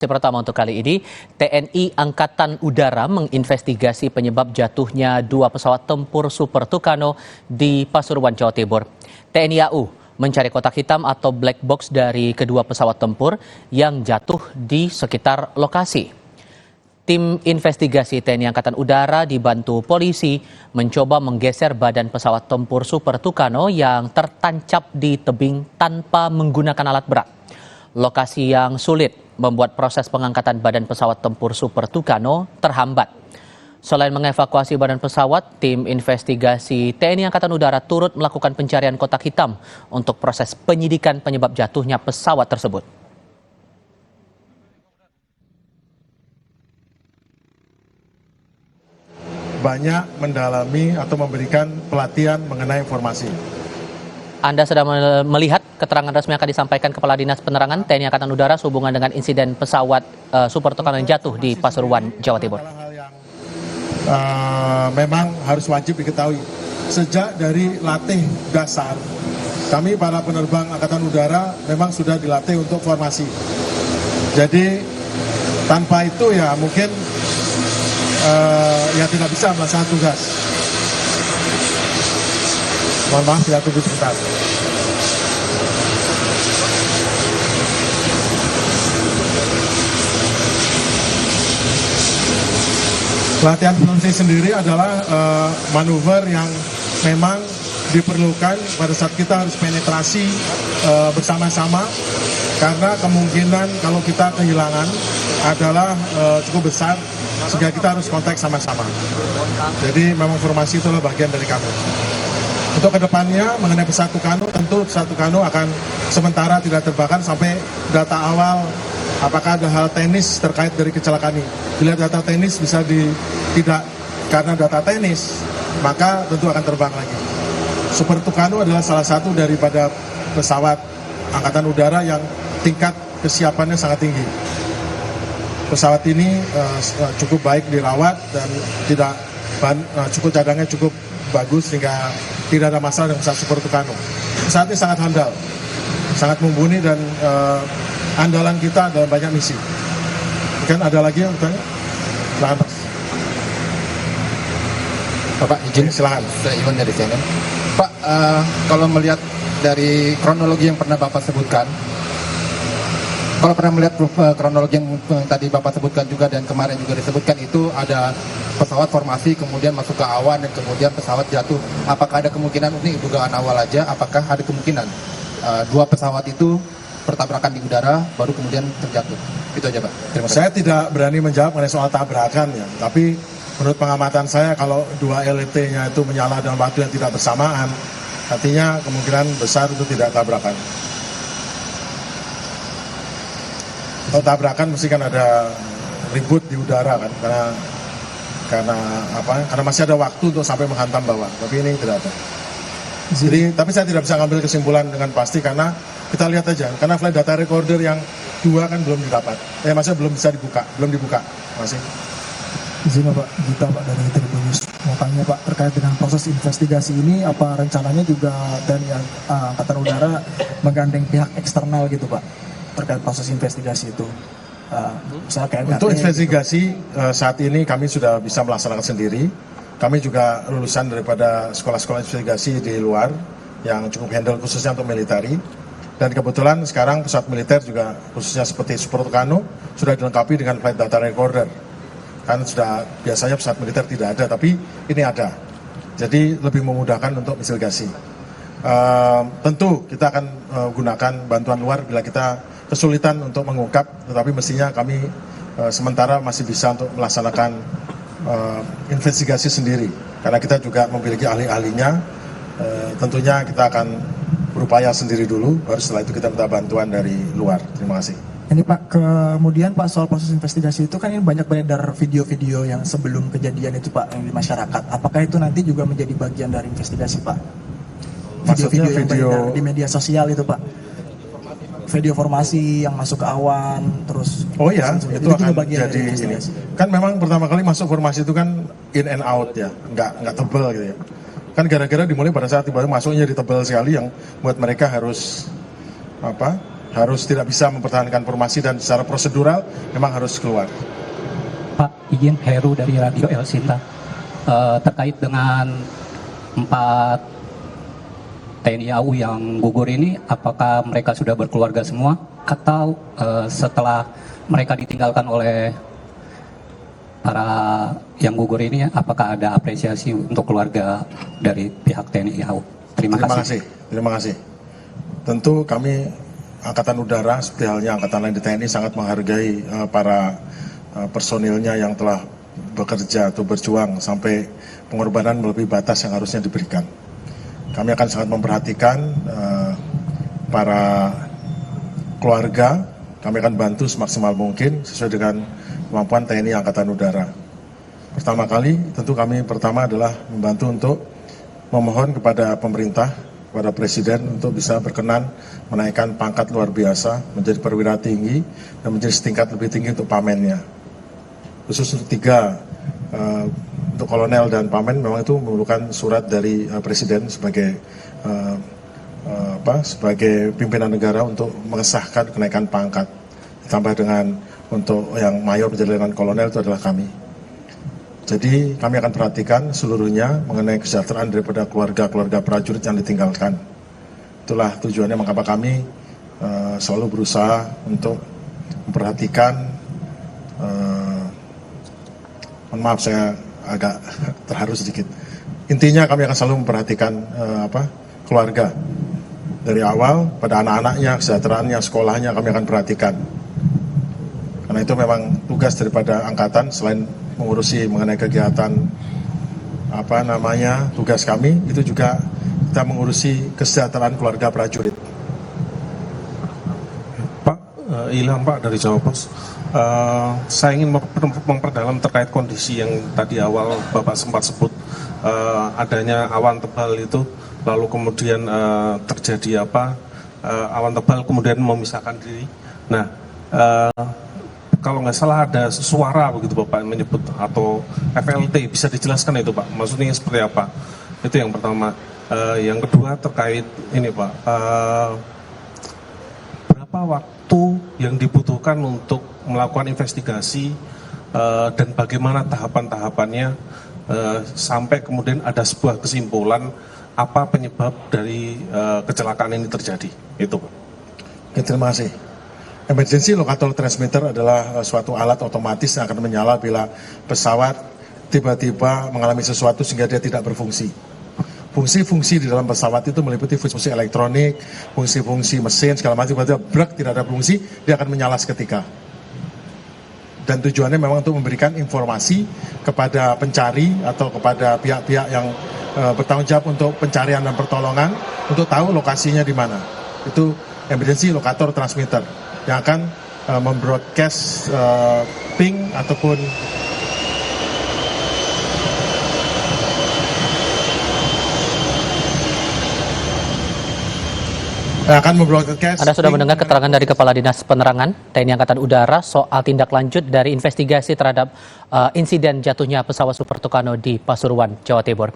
Pertama untuk kali ini, TNI Angkatan Udara menginvestigasi penyebab jatuhnya dua pesawat tempur Super Tucano di Pasuruan, Jawa Timur. TNI AU mencari kotak hitam atau black box dari kedua pesawat tempur yang jatuh di sekitar lokasi. Tim investigasi TNI Angkatan Udara dibantu polisi mencoba menggeser badan pesawat tempur Super Tucano yang tertancap di tebing tanpa menggunakan alat berat. Lokasi yang sulit membuat proses pengangkatan badan pesawat tempur Super Tucano terhambat. Selain mengevakuasi badan pesawat, tim investigasi TNI Angkatan Udara turut melakukan pencarian kotak hitam untuk proses penyidikan penyebab jatuhnya pesawat tersebut. Banyak mendalami atau memberikan pelatihan mengenai informasi. Anda sedang melihat keterangan resmi yang akan disampaikan Kepala Dinas Penerangan TNI Angkatan Udara sehubungan dengan insiden pesawat Super Tucano yang jatuh di Pasuruan, Jawa Timur. Hal yang memang harus wajib diketahui. Sejak dari latih dasar, kami para penerbang Angkatan Udara memang sudah dilatih untuk formasi. Jadi tanpa itu ya mungkin ya tidak bisa melaksanakan tugas. Mohon maaf, tidak tunggu sebentar. Latihan formasi sendiri adalah manuver yang memang diperlukan pada saat kita harus penetrasi bersama-sama, karena kemungkinan kalau kita kehilangan adalah cukup besar, sehingga kita harus kontak sama-sama. Jadi memang formasi itu adalah bagian dari kami. Untuk kedepannya mengenai pesawat Tucano, tentu pesawat Tucano akan sementara tidak terbakar sampai data awal apakah ada hal teknis terkait dari kecelakaan ini. Bila data teknis bisa tidak karena data teknis, maka tentu akan terbang lagi. Super Tucano adalah salah satu daripada pesawat Angkatan Udara yang tingkat kesiapannya sangat tinggi. Pesawat ini cukup baik dirawat dan cukup cadangnya cukup bagus sehingga tidak ada masalah dengan pesawat Super Tucano. Pesawat ini sangat handal, sangat mumpuni dan andalan kita dalam banyak misi. Mungkin ada lagi yang bertanya? Silakan, Pak. Bapak izin, silakan. Saya Iwan dari CNN. Pak, kalau melihat dari kronologi yang pernah Bapak sebutkan, kalau pernah melihat kronologi yang tadi Bapak sebutkan juga dan kemarin juga disebutkan, itu ada pesawat formasi kemudian masuk ke awan dan kemudian pesawat jatuh. Apakah ada kemungkinan, ini dugaan awal aja, apakah ada kemungkinan dua pesawat itu bertabrakan di udara baru kemudian terjatuh? Itu aja, Pak. Terima kasih. Saya tidak berani menjawab mengenai soal tabrakan ya, tapi menurut pengamatan saya kalau dua LET-nya itu menyala dalam waktu yang tidak bersamaan, artinya kemungkinan besar itu tidak tabrakan. Kalau tabrakan mesti kan ada ribut di udara kan, karena masih ada waktu untuk sampai menghantam bawah, tapi ini tidak ada. Jadi, tapi saya tidak bisa ngambil kesimpulan dengan pasti karena kita lihat aja, karena flight data recorder yang dua kan belum didapat, masih belum bisa belum dibuka masih. Izin Pak Gita, Pak, dari Tribun News. Mau tanya Pak, terkait dengan proses investigasi ini, apa rencananya juga TNI Angkatan Udara menggandeng pihak eksternal gitu Pak, terkait proses investigasi itu? Untuk investigasi saat ini kami sudah bisa melaksanakan sendiri. Kami juga lulusan daripada sekolah-sekolah investigasi di luar yang cukup handle khususnya untuk militeri. Dan kebetulan sekarang pesawat militer juga khususnya seperti Super Tucano sudah dilengkapi dengan flight data recorder. Kan sudah biasanya pesawat militer tidak ada, tapi ini ada. Jadi lebih memudahkan untuk investigasi. Tentu kita akan gunakan bantuan luar bila kita kesulitan untuk mengungkap, tetapi mestinya kami sementara masih bisa untuk melaksanakan investigasi sendiri. Karena kita juga memiliki ahli-ahlinya, tentunya kita akan berupaya sendiri dulu, baru setelah itu kita minta bantuan dari luar. Terima kasih. Ini Pak, kemudian Pak soal proses investigasi itu kan ini banyak beredar video-video yang sebelum kejadian itu Pak, yang di masyarakat. Apakah itu nanti juga menjadi bagian dari investigasi Pak? Video-video yang beredar di media sosial itu Pak? Video formasi yang masuk ke awan, terus... Oh iya, itu akan jadi ini. Kan memang pertama kali masuk formasi itu kan in and out ya, nggak tebal gitu ya. Kan gara-gara dimulai pada saat tiba-tiba masuknya di tebal sekali yang buat mereka harus harus tidak bisa mempertahankan formasi dan secara prosedural memang harus keluar. Pak, izin Heru dari Radio El Sinta. Terkait dengan 4 TNI AU yang gugur ini, apakah mereka sudah berkeluarga semua atau setelah mereka ditinggalkan oleh para yang gugur ini, apakah ada apresiasi untuk keluarga dari pihak TNI AU? Terima kasih. Terima kasih. Tentu kami Angkatan Udara seperti halnya Angkatan lain di TNI sangat menghargai para personilnya yang telah bekerja atau berjuang sampai pengorbanan melebihi batas yang harusnya diberikan. Kami akan sangat memperhatikan para keluarga, kami akan bantu semaksimal mungkin sesuai dengan kemampuan TNI Angkatan Udara. Pertama kali tentu kami pertama adalah membantu untuk memohon kepada pemerintah, kepada Presiden untuk bisa berkenan menaikkan pangkat luar biasa menjadi perwira tinggi dan menjadi setingkat lebih tinggi untuk pamennya. Khusus untuk 3, untuk kolonel dan pamen memang itu memerlukan surat dari Presiden sebagai sebagai pimpinan negara untuk mengesahkan kenaikan pangkat. Ditambah dengan untuk yang mayor menjadi letnan kolonel itu adalah kami. Jadi kami akan perhatikan seluruhnya mengenai kesejahteraan daripada keluarga-keluarga prajurit yang ditinggalkan. Itulah tujuannya mengapa kami selalu berusaha untuk memperhatikan. Mohon maaf saya agak terharu sedikit. Intinya kami akan selalu memperhatikan keluarga dari awal pada anak-anaknya, kesejahteraannya, sekolahnya kami akan perhatikan. Karena itu memang tugas daripada angkatan selain mengurusi mengenai kegiatan tugas kami itu juga kita mengurusi kesejahteraan keluarga prajurit. Pak Ilham Pak dari Jawa Pos. Saya ingin memperdalam terkait kondisi yang tadi awal Bapak sempat sebut adanya awan tebal itu, lalu kemudian terjadi awan tebal kemudian memisahkan diri. Nah, kalau nggak salah ada suara begitu Bapak menyebut atau FLT, bisa dijelaskan itu Pak, maksudnya seperti apa? Itu yang pertama. Yang kedua terkait ini Pak, berapa waktu yang dibutuhkan untuk melakukan investigasi dan bagaimana tahapan-tahapannya sampai kemudian ada sebuah kesimpulan apa penyebab dari kecelakaan ini terjadi, itu Pak. Oke, terima kasih. Emergency locator transmitter adalah suatu alat otomatis yang akan menyala bila pesawat tiba-tiba mengalami sesuatu sehingga dia tidak berfungsi. Fungsi-fungsi di dalam pesawat itu meliputi fungsi elektronik, fungsi-fungsi mesin, segala macam. Tiba-tiba brek tidak ada fungsi, dia akan menyala seketika. Dan tujuannya memang untuk memberikan informasi kepada pencari atau kepada pihak-pihak yang bertanggung jawab untuk pencarian dan pertolongan untuk tahu lokasinya di mana. Itu emergency locator transmitter yang akan membroadcast ping ataupun Anda sudah mendengar keterangan dari Kepala Dinas Penerangan TNI Angkatan Udara soal tindak lanjut dari investigasi terhadap insiden jatuhnya pesawat Super Tucano di Pasuruan, Jawa Timur.